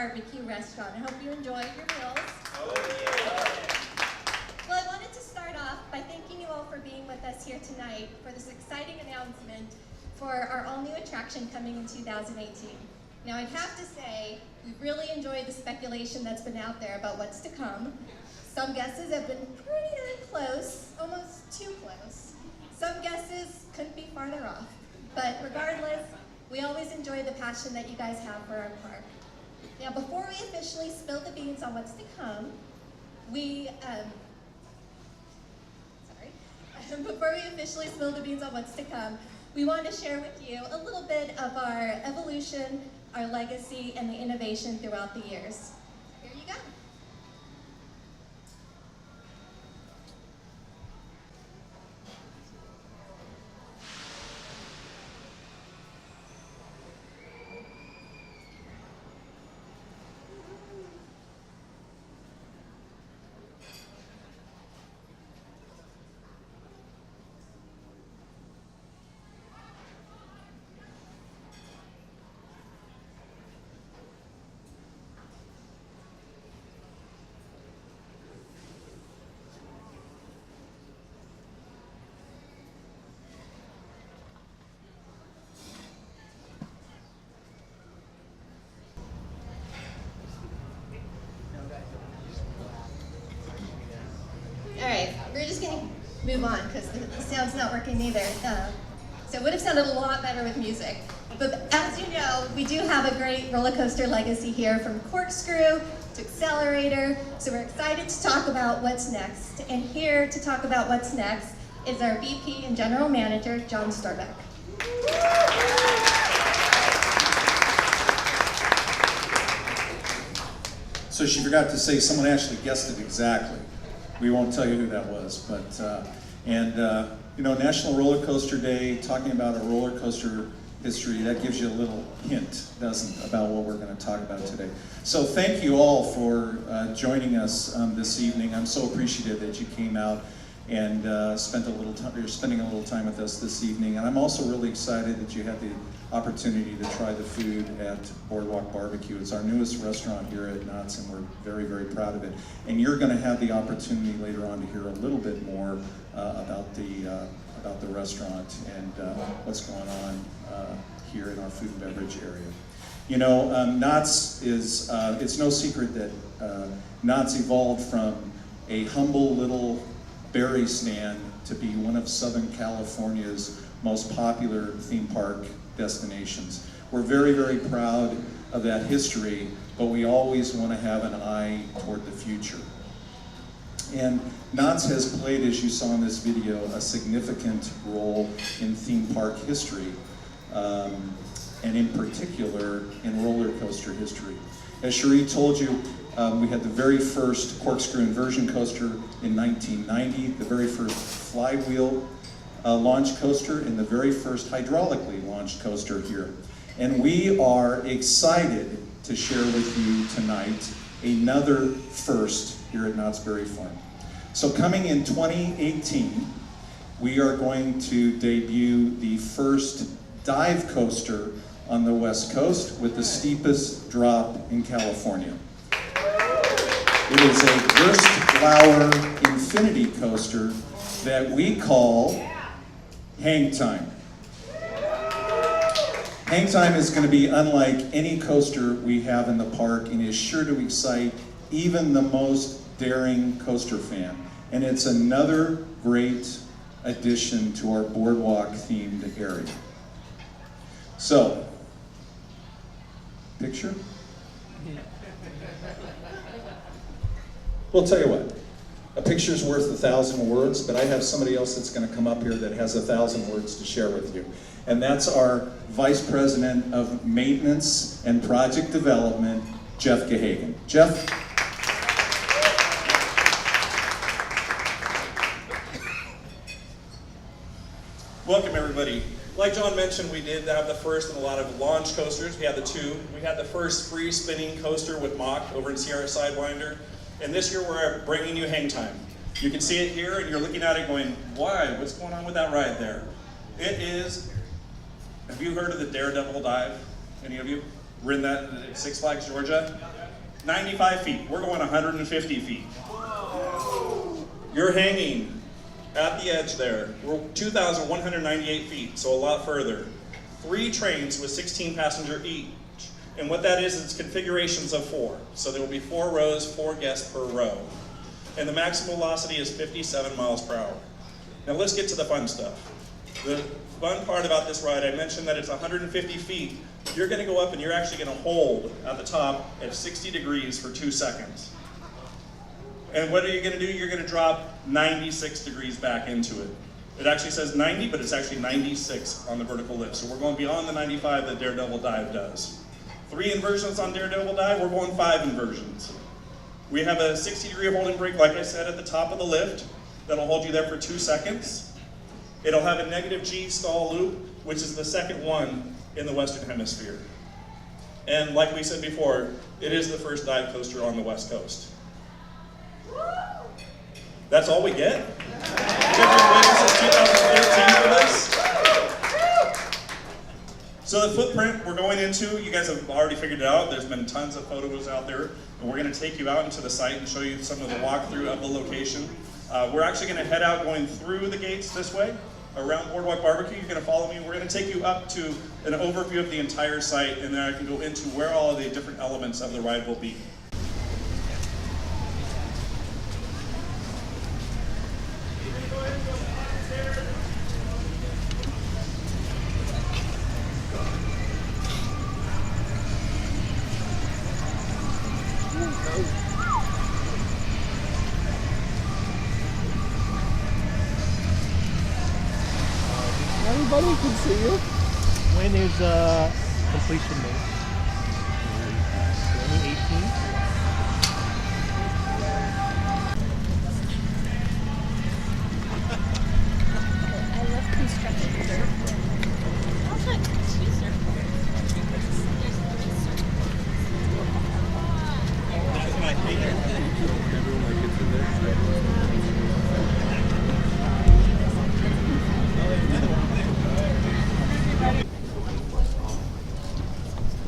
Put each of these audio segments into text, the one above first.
Barbecue restaurant. I hope you enjoyed your meals. Oh, yeah. Well, I wanted to start off by thanking you all for being with us here tonight for this exciting announcement for our all-new attraction coming in 2018. Now, I'd have to say, we've really enjoyed the speculation that's been out there about what's to come. Some guesses have been pretty darn close, almost too close. Some guesses couldn't be farther off. But regardless, we always enjoy the passion that you guys have for our park. Now, before we officially spill the beans on what's to come, we want to share with you a little bit of our evolution, our legacy, and the innovation throughout the years. Here you go. All right, we're just going to move on because the sound's not working either. So it would have sounded a lot better with music. But as you know, we do have a great roller coaster legacy here from Corkscrew to Accelerator. So we're excited to talk about what's next. And here to talk about what's next is our VP and General Manager, John Storbeck. So she forgot to say someone actually guessed it exactly. We won't tell you who that was, but you know, National Roller Coaster Day, talking about a roller coaster history, that gives you a little hint, doesn't it, about what we're going to talk about today. So thank you all for joining us this evening. I'm so appreciative that you came out and you're spending a little time with us this evening. And I'm also really excited that you had the opportunity to try the food at Boardwalk Barbecue. It's our newest restaurant here at Knott's, and we're very, very proud of it. And you're going to have the opportunity later on to hear a little bit more about the restaurant and what's going on here in our food and beverage area. You know, Knott's is, it's no secret that Knott's evolved from a humble little berry stand to be one of Southern California's most popular theme park destinations. We're very, very proud of that history, but we always want to have an eye toward the future. And Knott's has played, as you saw in this video, a significant role in theme park history, and in particular in roller coaster history. As Cherie told you, we had the very first corkscrew inversion coaster in 1990, the very first flywheel launch coaster, and the very first hydraulically launched coaster here. And we are excited to share with you tonight another first here at Knott's Berry Farm. So coming in 2018, we are going to debut the first dive coaster on the West Coast with the steepest drop in California. It is a Gerst-Lauer infinity coaster that we call HangTime. HangTime is going to be unlike any coaster we have in the park and is sure to excite even the most daring coaster fan. And it's another great addition to our boardwalk themed area. So, picture? We'll tell you what, a picture's worth 1,000 words, but I have somebody else that's going to come up here that has 1,000 words to share with you. And that's our Vice President of Maintenance and Project Development, Jeff Gahagan. Jeff? Welcome, everybody. Like John mentioned, we did have the first of a lot of launch coasters. We had the two. We had the first free spinning coaster with Mock over in Sierra Sidewinder. And this year we're bringing you HangTime. You can see it here and you're looking at it going, why? What's going on with that ride there? It is, have you heard of the Daredevil dive? Any of you? ridden that at Six Flags, Georgia? 95 feet. We're going 150 feet. You're hanging at the edge there. We're 2,198 feet, so a lot further. 3 trains with 16 passengers each. And what that is, it's configurations of 4. So there will be 4 rows, 4 guests per row. And the maximum velocity is 57 miles per hour. Now let's get to the fun stuff. The fun part about this ride, I mentioned that it's 150 feet. You're going to go up and you're actually going to hold at the top at 60 degrees for 2 seconds. And what are you going to do? You're going to drop 96 degrees back into it. It actually says 90, but it's actually 96 on the vertical lift. So we're going beyond the 95 that Daredevil Dive does. 3 inversions on Daredevil Dive, we're going 5 inversions. We have a 60-degree holding brake, like I said, at the top of the lift. That'll hold you there for 2 seconds. It'll have a negative G stall loop, which is the second one in the Western Hemisphere. And like we said before, it is the first dive coaster on the West Coast. That's all we get? We've been waiting since 2013 for this? So the footprint we're going into, you guys have already figured it out. There's been tons of photos out there, and we're going to take you out into the site and show you some of the walkthrough of the location. We're actually going to head out going through the gates this way, around Boardwalk Barbecue. You're going to follow me. We're going to take you up to an overview of the entire site, and then I can go into where all of the different elements of the ride will be. Everybody can see you. When is completion date? 2018. I love construction surfboards. I also like 2 surfboards. There's 3 surfboards. That's my favorite. Everyone gets in there.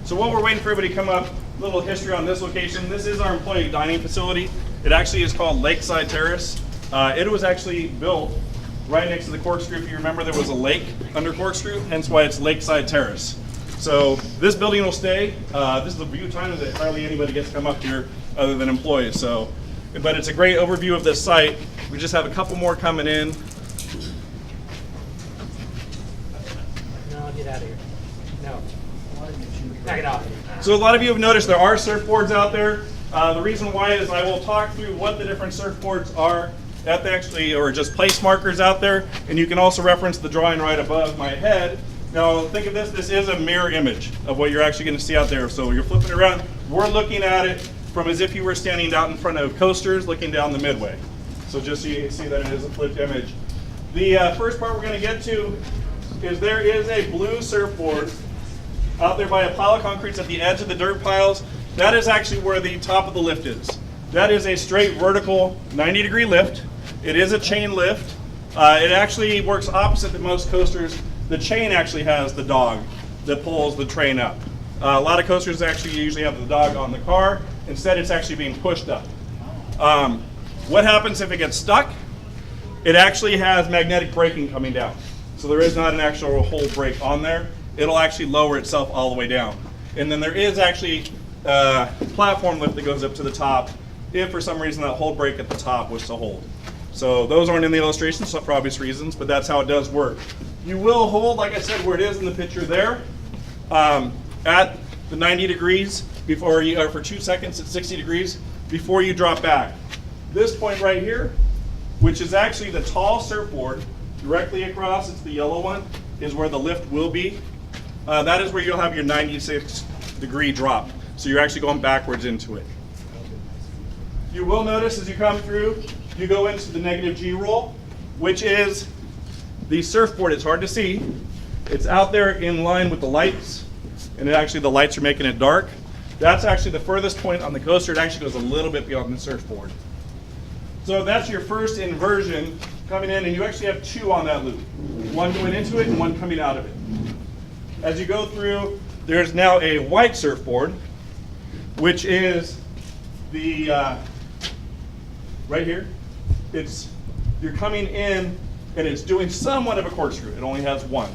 So while we're waiting for everybody to come up, a little history on this location. This is our employee dining facility. It actually is called Lakeside Terrace. It was actually built right next to the Corkscrew. If you remember, there was a lake under Corkscrew, hence why it's Lakeside Terrace. So this building will stay. This is a view time that hardly anybody gets to come up here other than employees. So, but it's a great overview of this site. We just have a couple more coming in. No, get out of here. No. Knock it off. So a lot of you have noticed there are surfboards out there. The reason why is I will talk through what the different surfboards are that they actually, or just place markers out there, and you can also reference the drawing right above my head. Now think of this, this is a mirror image of what you're actually going to see out there. So you're flipping around, we're looking at it from as if you were standing out in front of coasters looking down the midway. So just so you can see that it is a flipped image. The first part we're going to get to is there is a blue surfboard out there by a pile of concrete at the edge of the dirt piles. That is actually where the top of the lift is. That is a straight vertical 90-degree lift. It is a chain lift. It actually works opposite to most coasters. The chain actually has the dog that pulls the train up. A lot of coasters actually usually have the dog on the car. Instead, it's actually being pushed up. What happens if it gets stuck? It actually has magnetic braking coming down. So there is not an actual whole brake on there. It'll actually lower itself all the way down. And then there is actually a platform lift that goes up to the top if for some reason that whole brake at the top was to hold. So those aren't in the illustration for obvious reasons, but that's how it does work. You will hold, like I said, where it is in the picture there, at the 90 degrees before you, or for 2 seconds at 60 degrees before you drop back. This point right here, which is actually the tall surfboard, directly across, it's the yellow one, is where the lift will be. That is where you'll have your 96-degree drop. So you're actually going backwards into it. You will notice as you come through, you go into the negative G roll, which is the surfboard. It's hard to see. It's out there in line with the lights, and actually the lights are making it dark. That's actually the furthest point on the coaster. It actually goes a little bit beyond the surfboard. So that's your first inversion coming in, and you actually have 2 on that loop. One going into it and one coming out of it. As you go through, there's now a white surfboard, which is the, right here. You're coming in and it's doing somewhat of a corkscrew. It only has one.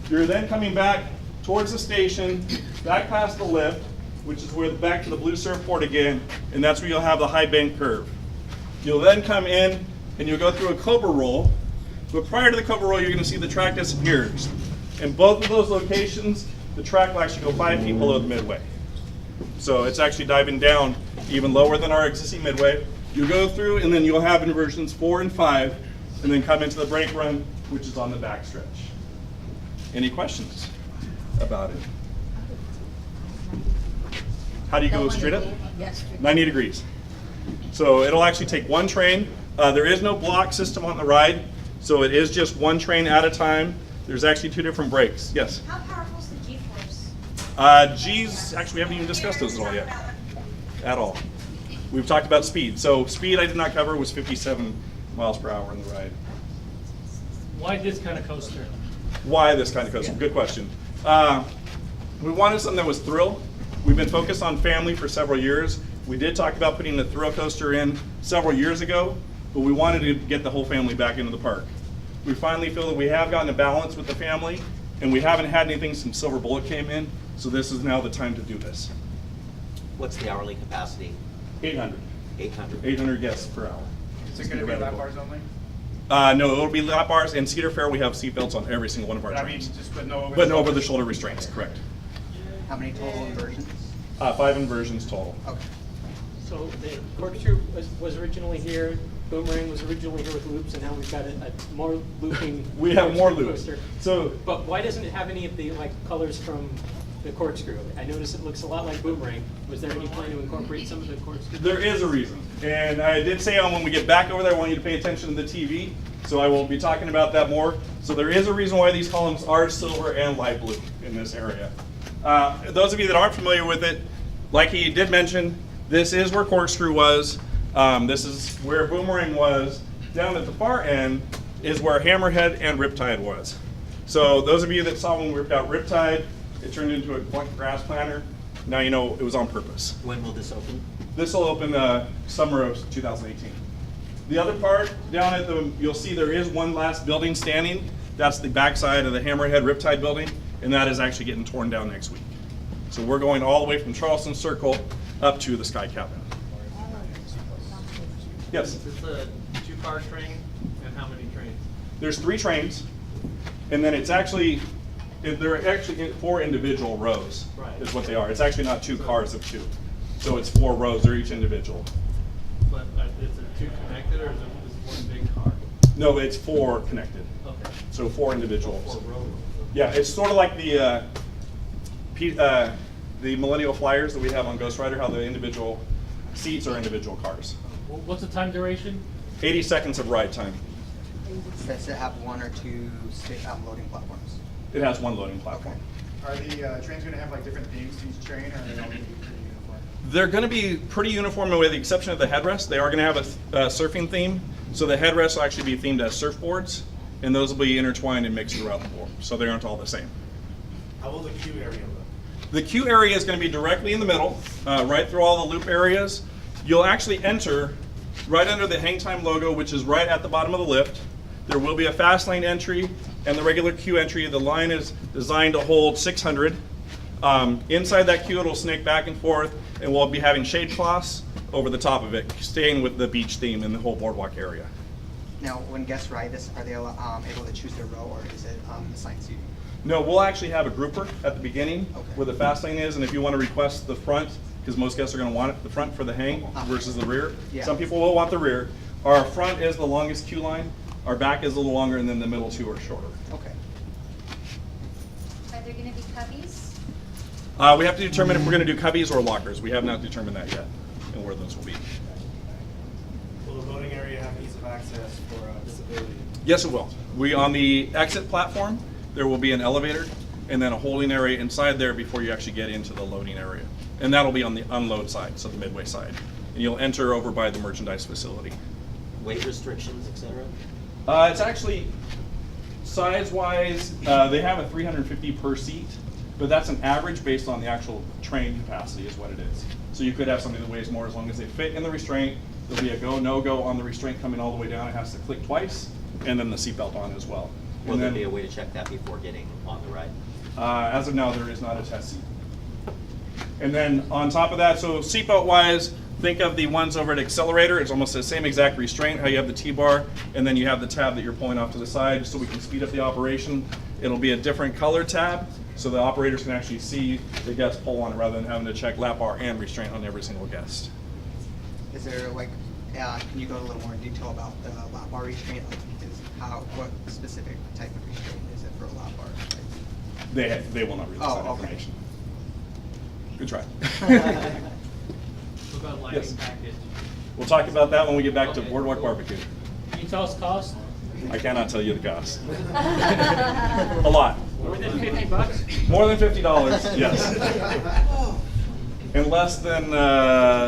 You're then coming back towards the station, back past the lift, which is where back to the blue surfboard again, and that's where you'll have the high bank curve. You'll then come in and you'll go through a cobra roll, but prior to the cobra roll, you're going to see the track disappears. In both of those locations, the track will actually go 5 feet below the midway. So it's actually diving down even lower than our existing midway. You go through and then you'll have inversions 4 and 5, and then come into the brake run, which is on the back stretch. Any questions about it? How do you go straight up? Yes. 90 degrees. So it'll actually take one train. There is no block system on the ride, so it is just one train at a time. There's actually 2 different brakes. Yes? How powerful is the G-force? G's, actually we haven't even discussed those at all yet. At all. We've talked about speed. So speed I did not cover was 57 miles per hour in the ride. Why this kind of coaster? Why this kind of coaster? Good question. We wanted something that was thrill. We've been focused on family for several years. We did talk about putting the thrill coaster in several years ago, but we wanted to get the whole family back into the park. We finally feel that we have gotten a balance with the family, and we haven't had anything since Silver Bullet came in, so this is now the time to do this. What's the hourly capacity? 800. 800. 800 guests per hour. Is it going to be lap bars only? No, it'll be lap bars, and Cedar Fair we have seatbelts on every single one of our I mean, trains. just put no over. But no over the shoulder restraints, correct. How many total inversions? 5 inversions total. Okay. So the corkscrew was originally here, Boomerang was originally here with loops, and now we've got a more looping. We have more corkscrew loops. coaster. So But why doesn't it have any of the colors from the corkscrew? I noticed it looks a lot like Boomerang. Was there any plan to incorporate some of the corkscrew? there is a reason. And I did say when we get back over there, I want you to pay attention to the TV. So I will be talking about that more. So there is a reason why these columns are silver and light blue in this area. Those of you that aren't familiar with it, like he did mention, this is where corkscrew was. This is where Boomerang was. Down at the far end is where Hammerhead and Riptide was. So those of you that saw when we ripped out Riptide, it turned into a grass planter. Now you know it was on purpose. When will this open? This will open summer of 2018. The other part down at you'll see there is one last building standing. That's the backside of the Hammerhead Riptide building, and that is actually getting torn down next week. So we're going all the way from Charleston Circle up to the Sky Cabin. Yes? Is this a 2-car train, and how many trains? There's 3 trains, and then they're actually 4 individual rows, Right. is what they are. It's actually not 2 cars of 2. So it's 4 rows, they're each individual. But is it 2 connected, or is it one big car? No, it's 4 connected. Okay. So 4 individuals. 4 rows. Yeah, it's sort of like the Millennial Flyers that we have on Ghost Rider, how the individual seats are individual cars. What's the time duration? 80 seconds of ride time. Does it have 1 or 2 loading platforms? It has 1 loading platform. Are the trains going to have like different themes to each train, or are they all going to be pretty uniform? They're going to be pretty uniform with the exception of the headrest. They are going to have a surfing theme. So the headrest will actually be themed as surfboards, and those will be intertwined and mixed throughout the board. So they aren't all the same. How will the queue area look? The queue area is going to be directly in the middle, right through all the loop areas. You'll actually enter right under the HangTime logo, which is right at the bottom of the lift. There will be a fast lane entry and the regular queue entry. The line is designed to hold 600. Inside that queue, it'll snake back and forth, and we'll be having shade cloths over the top of it, staying with the beach theme in the whole boardwalk area. Now, when guests ride this, are they able to choose their row, or is it assigned seating? No, we'll actually have a grouper at the beginning Okay. where the fast lane is, and if you want to request the front, because most guests are going to want it, the front for the hang versus the rear. Yeah. Some people will want the rear. Our front is the longest queue line, our back is a little longer, and then the middle 2 are shorter. Okay. Are there going to be cubbies? We have to determine if we're going to do cubbies or lockers. We have not determined that yet, and where those will be. Will the loading area have ease of access for visibility? Yes, it will. On the exit platform, there will be an elevator and then a holding area inside there before you actually get into the loading area. And that'll be on the unload side, so the midway side. And you'll enter over by the merchandise facility. Weight restrictions, etc.? It's actually, size-wise, they have a 350 per seat. but that's an average based on the actual train capacity is what it is. So you could have something that weighs more as long as they fit in the restraint. There'll be a go, no go on the restraint coming all the way down. It has to click twice, and then the seatbelt on as well. Will And there then, be a way to check that before getting on the ride? as of now, there is not a test seat. And then on top of that, so seatbelt wise, think of the ones over at Accelerator. It's almost the same exact restraint, how you have the T-bar, and then you have the tab that you're pulling off to the side so we can speed up the operation. It'll be a different color tab, so the operators can actually see the guest pull on it rather than having to check lap bar and restraint on every single guest. Is there like, can you go a little more in detail about the lap bar restraint? Like, what specific type of restraint is it for a lap bar? They will not release that Oh, okay. information. Good try. What about lighting Yes. package? We'll talk about that when we get back to Boardwalk Barbecue. Can you tell us cost? I cannot tell you the cost. A lot. More than $50? More than $50, yes. And less than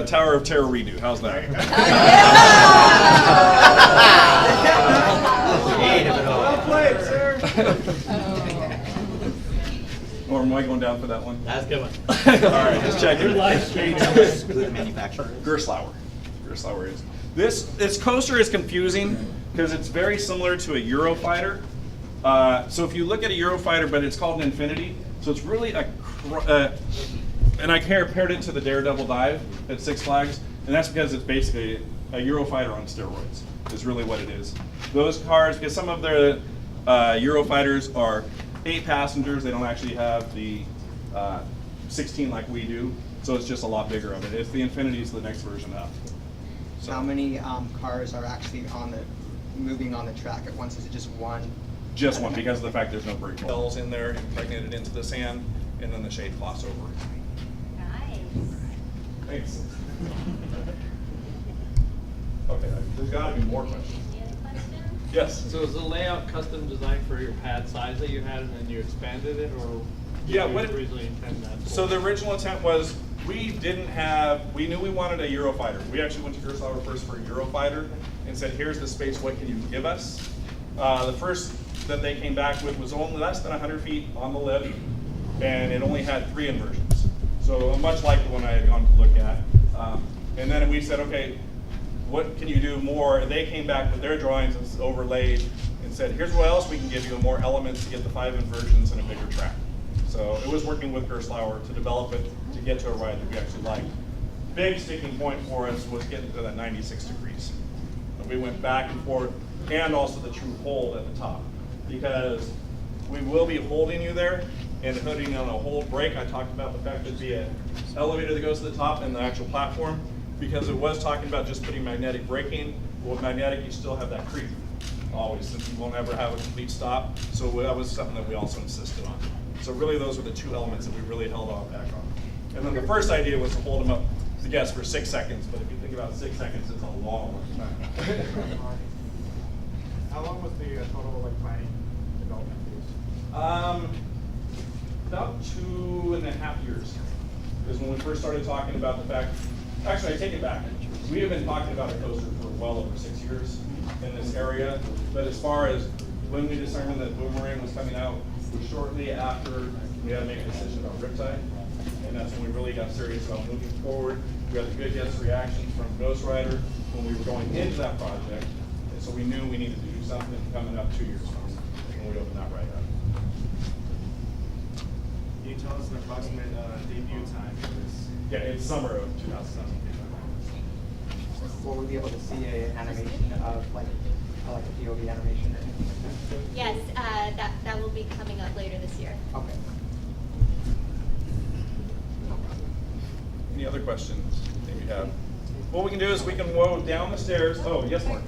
Tower of Terror redo. How's that? Well played, sir. Or am I going down for that one? That's a good one. All right, just checking. Who the manufacturer is? Gerstlauer. Gerstlauer is. This coaster is confusing because it's very similar to a Eurofighter. So if you look at a Eurofighter, but it's called an Infinity, so it's really and I compared it to the Daredevil dive at Six Flags, and that's because it's basically a Eurofighter on steroids, is really what it is. Those cars, because some of the Eurofighters are 8 passengers, they don't actually have the 16 like we do, so it's just a lot bigger of it. It's the Infinity is the next version up. So How many cars are actually moving on the track at once? Is it just one? just one, because of the fact there's no brake bells in there, impregnated into the sand, and then the shade cloths over it. Thanks. Okay, there's got to be more questions. Yes. So is the layout custom designed for your pad size that you had and then you expanded it, or Yeah, did what you it- originally intend that for? So the original intent was, we knew we wanted a Eurofighter. We actually went to Gerstlauer first for a Eurofighter and said, here's the space, what can you give us? The first that they came back with was only less than 100 feet on the lift, and it only had 3 inversions. So much like the one I had gone to look at. And then we said, okay, what can you do more? And they came back with their drawings and overlaid and said, here's what else we can give you, more elements to get the 5 inversions and a bigger track. So it was working with Gerstlauer to develop it to get to a ride that we actually liked. Big sticking point for us was getting to that 96 degrees. And we went back and forth, and also the true hold at the top, because we will be holding you there and putting on a hold brake. I talked about the fact that the elevator that goes to the top and the actual platform, because it was talking about just putting magnetic braking. Well, with magnetic, you still have that creep always, since you won't ever have a complete stop. So that was something that we also insisted on. So really, those were the 2 elements that we really held on back on. And then the first idea was to hold them up, the guests, for 6 seconds. But if you think about 6 seconds, it's a long time. How long was the total planning development phase? About 2.5 years is when we first started talking about the fact. Actually, I take it back. We have been talking about a coaster for well over 6 years in this area. But as far as when we determined that Boomerang was coming out, was shortly after we had to make a decision about Riptide, and that's when we really got serious about moving forward. We had the good guest reactions from Ghost Rider when we were going into that project, and so we knew we needed to do something coming up 2 years from when we opened that ride up. Can you tell us an approximate debut time for this? Yeah, it's summer of 2007. Will we be able to see an animation of like a POV animation or anything like that? Yes, that will be coming up later this year. Okay. Any other questions that you have? What we can do is we can go down the stairs. Oh, yes, Mark.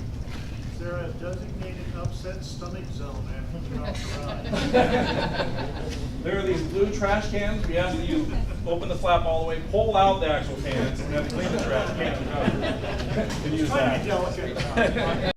Is there a designated upset stomach zone after you get off the ride? There are these blue trash cans. We ask that you open the flap all the way, pull out the actual cans, and then clean the trash cans and use Trying to be that. delicate.